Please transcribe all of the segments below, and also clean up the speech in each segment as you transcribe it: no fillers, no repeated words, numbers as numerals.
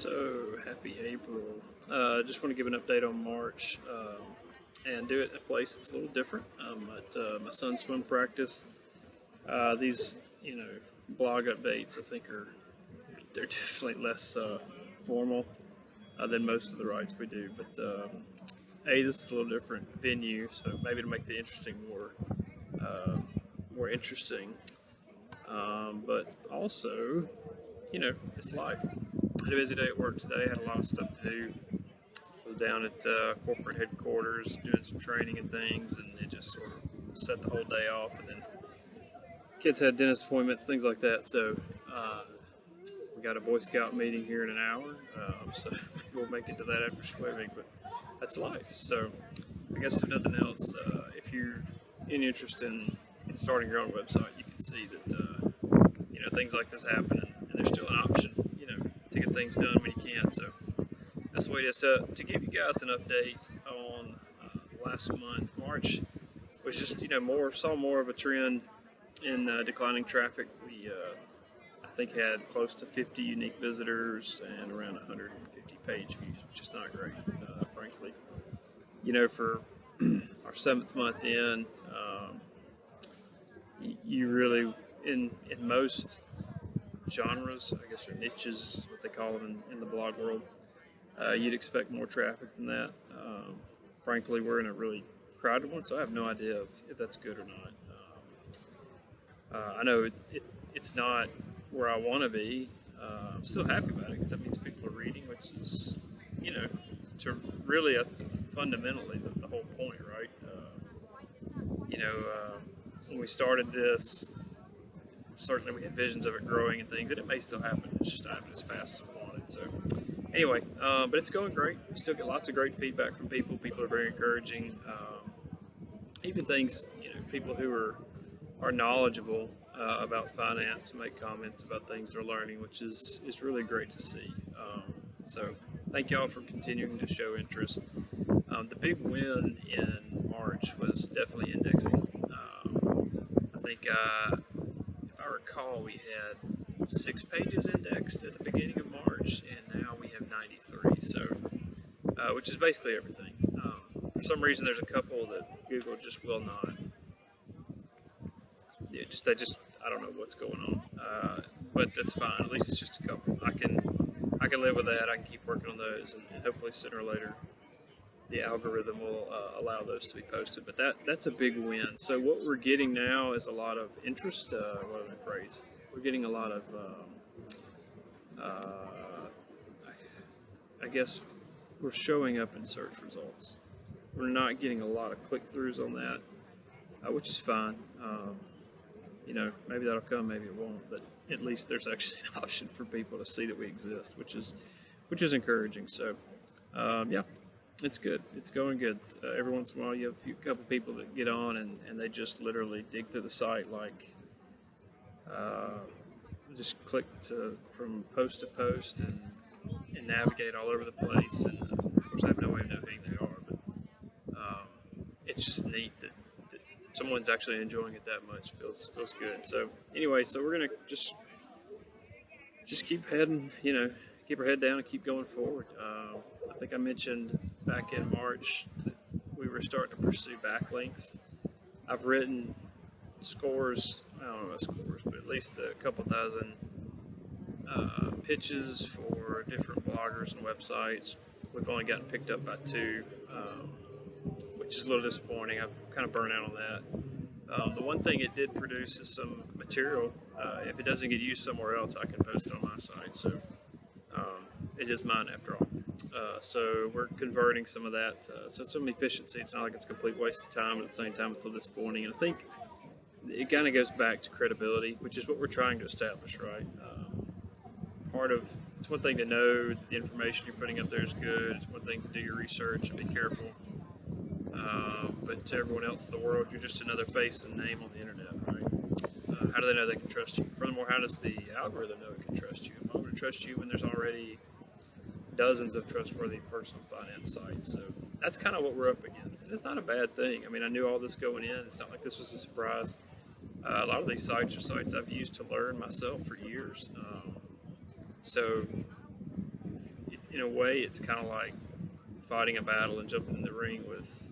So happy April. Just want to give an update on March and do it in a place that's a little different. At my son's swim practice. These, blog updates I think they're definitely less formal than most of the rides we do. But this is a little different venue, so maybe to make the interesting more interesting. But also, it's life. Had a busy day at work today. Had a lot of stuff to do. Was down at corporate headquarters doing some training and things, and it just sort of set the whole day off. And then kids had dentist appointments, things like that. So we got a Boy Scout meeting here in an hour. So maybe we'll make it to that after swimming, but that's life. So I guess if nothing else, if you're interested in starting your own website, you can see that things like this happen, and there's still an option, to get things done when you can. So that's the way it is. To give you guys an update on last month, March was just saw more of a trend in declining traffic. We I think had close to 50 unique visitors and around 150 page views, which is not great, frankly. For our 7th month in, you really in most genres, I guess, or niches, what they call them in the blog world, you'd expect more traffic than that. Frankly, we're in a really crowded one, so I have no idea if that's good or not. I know it's not where I want to be. I'm still happy about it because that means people are reading, which is, to really fundamentally the whole point, right? When we started this, certainly we had visions of it growing and things, and it may still happen. It's just not happening as fast as we wanted. So anyway, but it's going great. We still get lots of great feedback from people. People are very encouraging. Even things, people who are knowledgeable about finance make comments about things they're learning, which is really great to see. So thank y'all for continuing to show interest. The big win in March was definitely indexing. I think if I recall, we had 6 pages indexed at the beginning of March, and now we have 93. So, which is basically everything. For some reason, there's a couple that Google just will not. Yeah, I don't know what's going on, but that's fine. At least it's just a couple. I can live with that. I can keep working on those, and hopefully sooner or later, the algorithm will allow those to be posted. But that's a big win. So what we're getting now is a lot of interest. What was the phrase? We're getting a lot of, I guess, we're showing up in search results. We're not getting a lot of click-throughs on that, which is fine. Maybe that'll come, maybe it won't. But at least there's actually an option for people to see that we exist, which is encouraging. So, yeah. It's good. It's going good. Every once in a while, you have a couple people that get on and they just literally dig through the site, like just click from post to post and navigate all over the place. And of course, I have no way of knowing who they are, but it's just neat that someone's actually enjoying it that much. Feels good. So anyway, we're gonna just keep heading. Keep our head down and keep going forward. I think I mentioned back in March that we were starting to pursue backlinks. I've written scores, I don't know about scores, but at least a couple thousand pitches for different bloggers and websites. We've only gotten picked up by 2, which is a little disappointing. I'm kind of burnt out on that. The one thing it did produce is some material. If it doesn't get used somewhere else, I can post it on my site. So it is mine after all. So we're converting some of that. So it's some efficiency. It's not like it's a complete waste of time, but at the same time, it's a little disappointing. And I think it kind of goes back to credibility, which is what we're trying to establish, right? It's one thing to know that the information you're putting up there is good. It's one thing to do your research and be careful. But to everyone else in the world, you're just another face and name on the internet, right? How do they know they can trust you? Furthermore, how does the algorithm know it can trust you? I'm going to trust you when there's already dozens of trustworthy personal finance sites. So that's kind of what we're up against. And it's not a bad thing. I mean, I knew all this going in. It's not like this was a surprise. A lot of these sites are sites I've used to learn myself for years. So in a way, it's kind of like fighting a battle and jumping in the ring with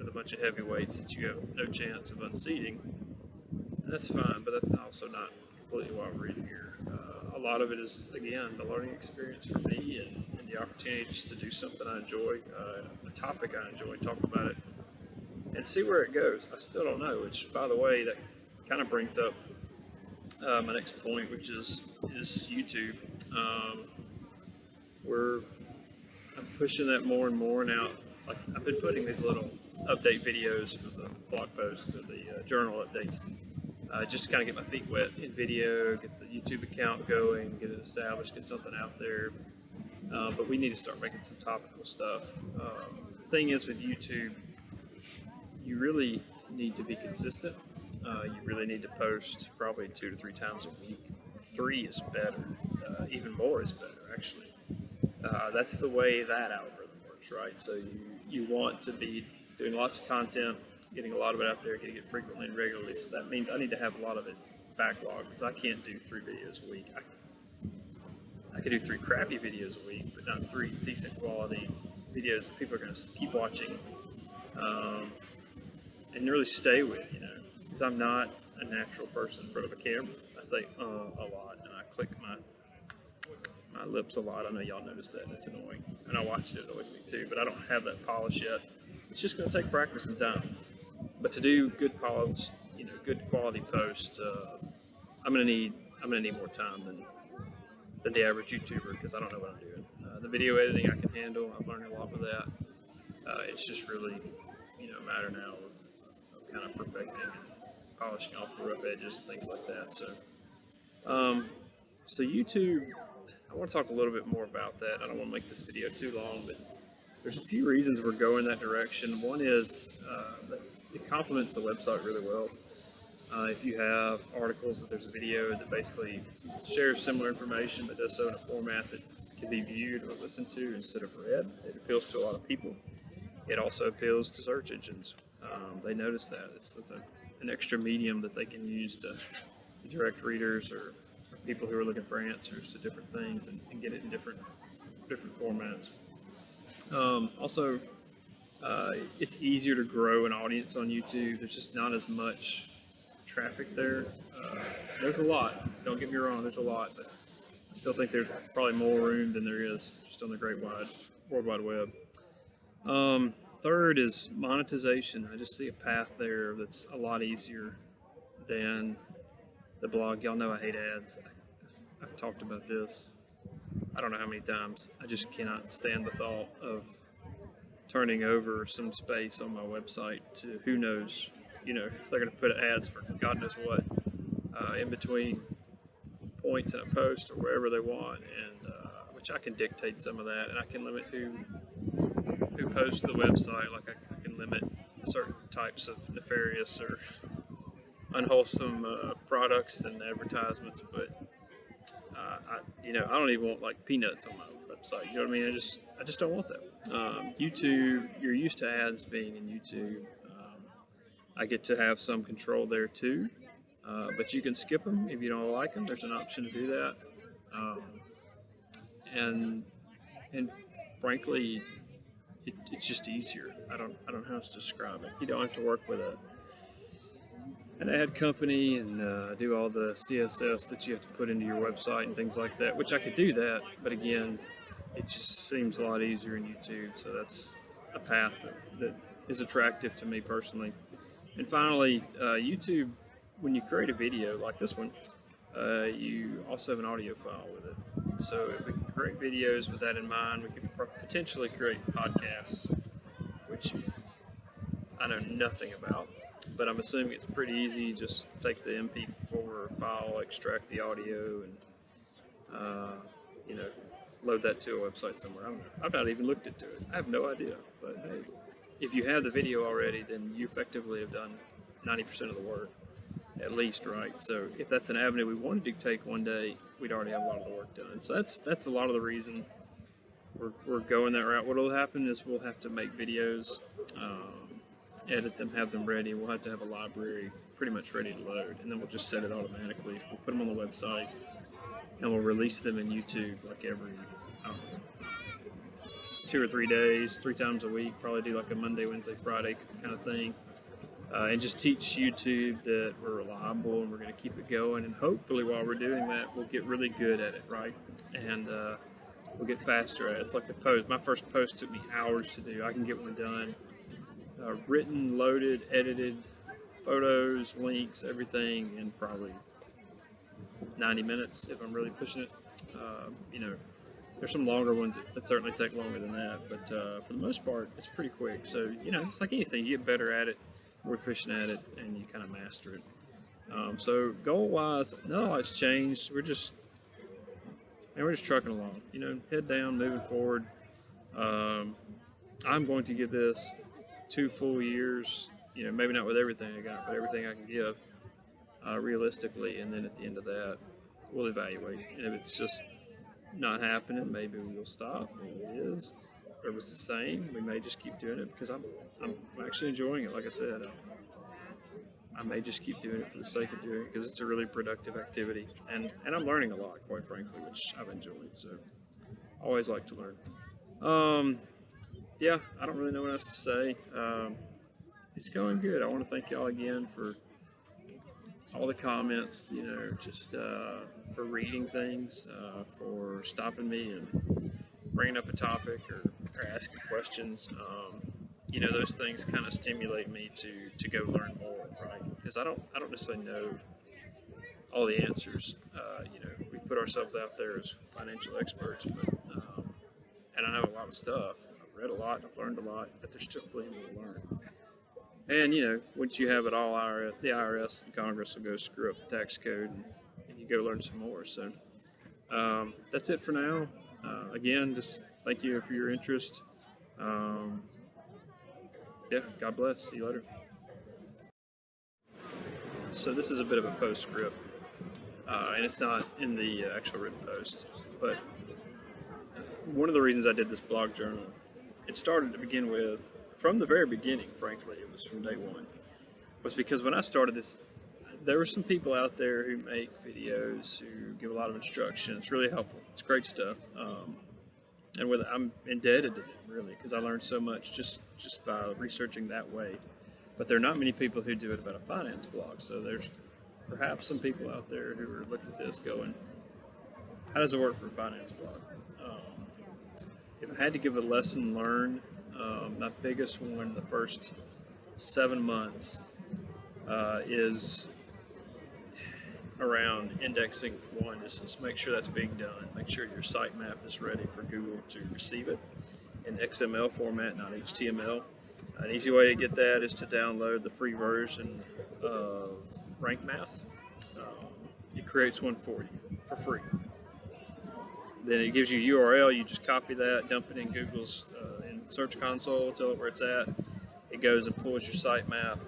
a bunch of heavyweights that you have no chance of unseating. And that's fine, but that's also not completely why we're in here. A lot of it is, again, the learning experience for me and the opportunity just to do something I enjoy, a topic I enjoy, talk about it, and see where it goes. I still don't know, which, by the way, that kind of brings up my next point, which is YouTube. I'm pushing that more and more now. Like, I've been putting these little update videos for the blog posts or the journal updates, just to kind of get my feet wet in video, get the YouTube account going, get it established, get something out there. But we need to start making some topical stuff. The thing is with YouTube, you really need to be consistent. You really need to post probably 2 to 3 times a week. 3 is better. Even more is better, actually. That's the way that algorithm works, right? So you want to be doing lots of content, getting a lot of it out there, getting it frequently and regularly. So that means I need to have a lot of it backlogged, because I can't do 3 videos a week. I could do 3 crappy videos a week, but not 3 decent quality videos that people are going to keep watching and really stay with, because I'm not a natural person in front of a camera. I say a lot, and I click my lips a lot. I know y'all noticed that, and it's annoying. And I watched it annoys me too, but I don't have that polish yet. It's just going to take practice and time. But to do good polish, good quality posts, I'm going to need more time than the average YouTuber, because I don't know what I'm doing. The video editing I can handle. I'm learning a lot with that. It's just really, a matter now of kind of perfecting and polishing off the rough edges and things like that. So YouTube, I want to talk a little bit more about that. I don't want to make this video too long, but there's a few reasons we're going that direction. One is that it complements the website really well. If you have articles that there's a video that basically shares similar information but does so in a format that can be viewed or listened to instead of read, it appeals to a lot of people. It also appeals to search engines. They notice that. It's an extra medium that they can use to direct readers or people who are looking for answers to different things and get it in different formats. Also, it's easier to grow an audience on YouTube. There's just not as much traffic there. There's a lot. Don't get me wrong. There's a lot, but I still think there's probably more room than there is just on the World Wide Web. Third is monetization. I just see a path there that's a lot easier than the blog. Y'all know I hate ads. I've talked about this I don't know how many times. I just cannot stand the thought of turning over some space on my website to who knows, they're going to put ads for God knows what in between points in a post or wherever they want, and which I can dictate some of that, and I can limit who posts to the website. Like I can limit certain types of nefarious or unwholesome products and advertisements, but I don't even want like peanuts on my website. You know what I mean? I just don't want that. YouTube, you're used to ads being in YouTube. I get to have some control there too, but you can skip them if you don't like them. There's an option to do that, and frankly, it's just easier. I don't know how else to describe it. You don't have to work with an ad company and do all the CSS that you have to put into your website and things like that, which I could do that, but again, it just seems a lot easier in YouTube, so that's a path that is attractive to me personally. And finally, YouTube, when you create a video like this one, you also have an audio file with it. So if we can create videos with that in mind, we could potentially create podcasts, which I know nothing about, but I'm assuming it's pretty easy. Just take the MP4 file, extract the audio, and load that to a website somewhere. I've not even looked into it. I have no idea. But hey, if you have the video already, then you effectively have done 90% of the work, at least, right? So if that's an avenue we wanted to take one day, we'd already have a lot of the work done. So that's a lot of the reason we're going that route. What will happen is we'll have to make videos, edit them, have them ready. We'll have to have a library pretty much ready to load, and then we'll just set it automatically. We'll put them on the website, and we'll release them in YouTube like every 2 or 3 days, 3 times a week. Probably do like a Monday, Wednesday, Friday kind of thing, and just teach YouTube that we're reliable and we're going to keep it going. And hopefully, while we're doing that, we'll get really good at it, right? And we'll get faster at it. It's like the post. My first post took me hours to do. I can get one done, written, loaded, edited, photos, links, everything in probably 90 minutes if I'm really pushing it. You know, there's some longer ones that certainly take longer than that, but for the most part, it's pretty quick. So, you know, it's like anything. You get better at it, more efficient at it, and you kind of master it. So goal-wise, not a lot's changed. We're just trucking along. You know, head down, moving forward. I'm going to give this 2 full years. You know, maybe not with everything I got, but everything I can give realistically. And then at the end of that, we'll evaluate. And if it's just not happening, maybe we'll stop. Maybe it is. If it's the same, we may just keep doing it because I'm actually enjoying it. Like I said, I may just keep doing it for the sake of doing it because it's a really productive activity, and I'm learning a lot, quite frankly, which I've enjoyed. So I always like to learn. Yeah, I don't really know what else to say. It's going good. I want to thank y'all again for all the comments, you know, just for reading things, for stopping me and bringing up a topic or asking questions. You know, those things kind of stimulate me to go learn more, right? Because I don't necessarily know all the answers. You know, we put ourselves out there as financial experts, but and I know a lot of stuff. I've read a lot, I've learned a lot, but there's still plenty more to learn. And you know, once you have it all, the IRS and Congress will go screw up the tax code, and you go learn some more. So that's it for now. Again, just thank you for your interest. Yeah, God bless. See you later. So this is a bit of a postscript, and it's not in the actual written post, but one of the reasons I did this blog journal, it started to begin with, from the very beginning, frankly, it was from day one, was because when I started this, there were some people out there who make videos, who give a lot of instruction. It's really helpful. It's great stuff. And I'm indebted to them, really, because I learned so much just by researching that way. But there are not many people who do it about a finance blog. So there's perhaps some people out there who are looking at this going, how does it work for a finance blog? If I had to give a lesson learned, my biggest one the first 7 months is around indexing. One is just make sure that's being done. Make sure your sitemap is ready for Google to receive it in XML format, not HTML. An easy way to get that is to download the free version of Rank Math. It creates one for you for free. Then it gives you a URL. You just copy that, dump it in Google's in Search Console, tell it where it's at. It goes and pulls your sitemap,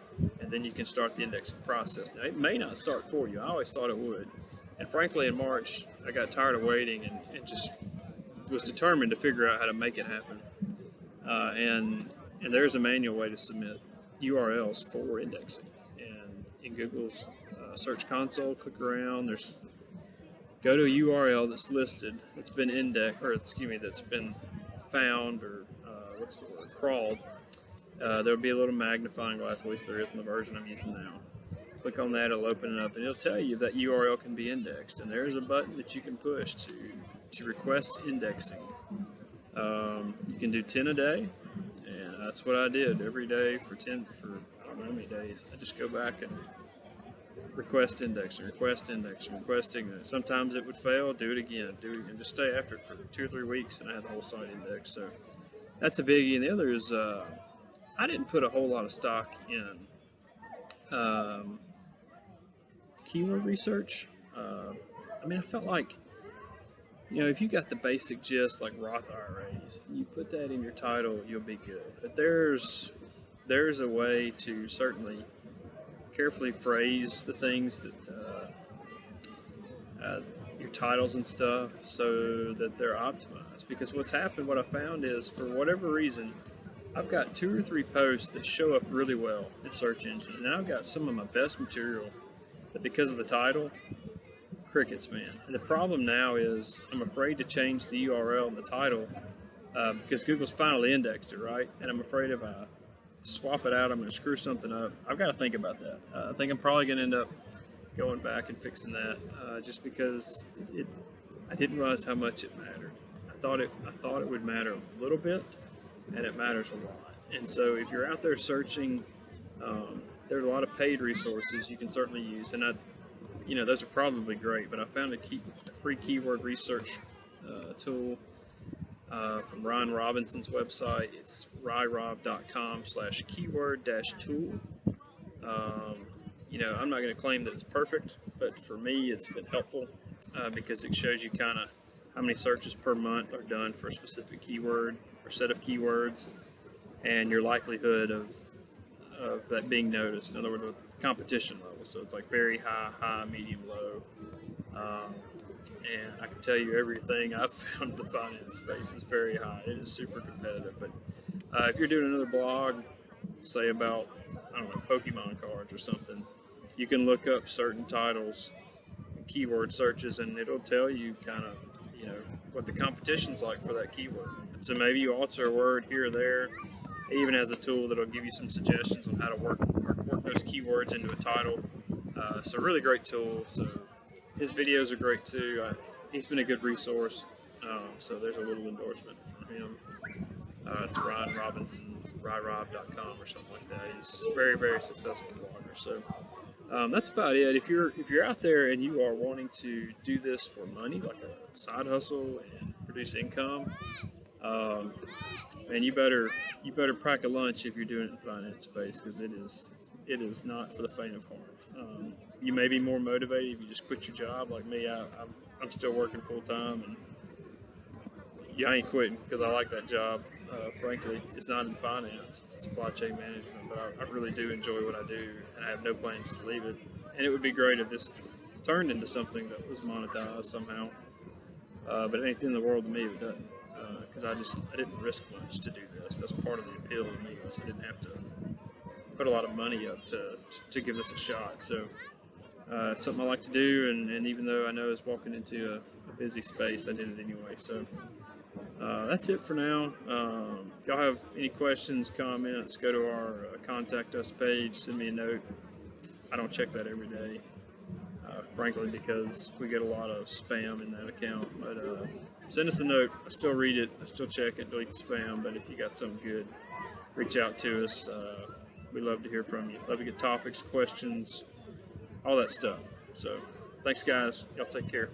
and then you can start the indexing process. Now, it may not start for you. I always thought it would. And frankly, in March, I got tired of waiting and just was determined to figure out how to make it happen. And there's a manual way to submit URLs for indexing. And in Google's Search Console, click around. Go to a URL that's listed, that's been indexed, or excuse me, that's been found, or crawled. There'll be a little magnifying glass, at least there is in the version I'm using now. Click on that, it'll open it up, and it'll tell you that URL can be indexed. And there's a button that you can push to request indexing. You can do 10 a day, and that's what I did every day for I don't know how many days. I just go back and request indexing. Sometimes it would fail, do it again, just stay after it for 2 or 3 weeks, and I had the whole site indexed. So that's a biggie. And the other is I didn't put a whole lot of stock in keyword research. I mean, I felt like, you know, if you got the basic gist like Roth IRAs, you put that in your title, you'll be good. But there's a way to certainly carefully phrase the things that your titles and stuff, so that they're optimized. Because what I found is, for whatever reason, I've got 2 or 3 posts that show up really well in search engine, and I've got some of my best material that, because of the title, crickets, man. And the problem now is I'm afraid to change the URL and the title because Google's finally indexed it, right? And I'm afraid if I swap it out, I'm going to screw something up. I've got to think about that. I think I'm probably going to end up going back and fixing that, just because I didn't realize how much it mattered. I thought it would matter a little bit, and it matters a lot. And so if you're out there searching, there are a lot of paid resources you can certainly use, and those are probably great. But I found a free keyword research tool from Ryan Robinson's website. It's ryrob.com/keyword-tool. I'm not going to claim that it's perfect, but for me, it's been helpful because it shows you kind of how many searches per month are done for a specific keyword or set of keywords, and your likelihood of that being noticed. In other words, the competition level. So it's like very high, medium, low. And I can tell you everything I've found in the finance space is very high. It is super competitive. But if you're doing another blog, say about, I don't know, Pokemon cards or something, you can look up certain titles, keyword searches, and it'll tell you kind of, what the competition's like for that keyword. And so maybe you alter a word here or there. It even has a tool that'll give you some suggestions on how to work those keywords into a title. So really great tool. So his videos are great too. He's been a good resource. So there's a little endorsement from him. It's Ryan Robinson, ryrob.com or something like that. He's a very, very successful blogger. So that's about it. If you're out there and you are wanting to do this for money, like a side hustle and produce income, and you better pack a lunch if you're doing it in the finance space, because it is not for the faint of heart. You may be more motivated if you just quit your job like me. I'm still working full time, and I ain't quitting because I like that job. Frankly, it's not in finance; it's in supply chain management. But I really do enjoy what I do, and I have no plans to leave it. And it would be great if this turned into something that was monetized somehow. But it ain't in the world to me if it doesn't, because I didn't risk much to do this. That's part of the appeal to me, is I didn't have to put a lot of money up to give this a shot. So it's something I like to do, and even though I know it's walking into a busy space, I did it anyway. So that's it for now. If y'all have any questions, comments, go to our contact us page, send me a note. I don't check that every day, frankly, because we get a lot of spam in that account. But send us a note. I still read it. I still check it, delete the spam. But if you got something good, reach out to us. We love to hear from you. Love to get topics, questions, all that stuff. So thanks, guys. Y'all take care.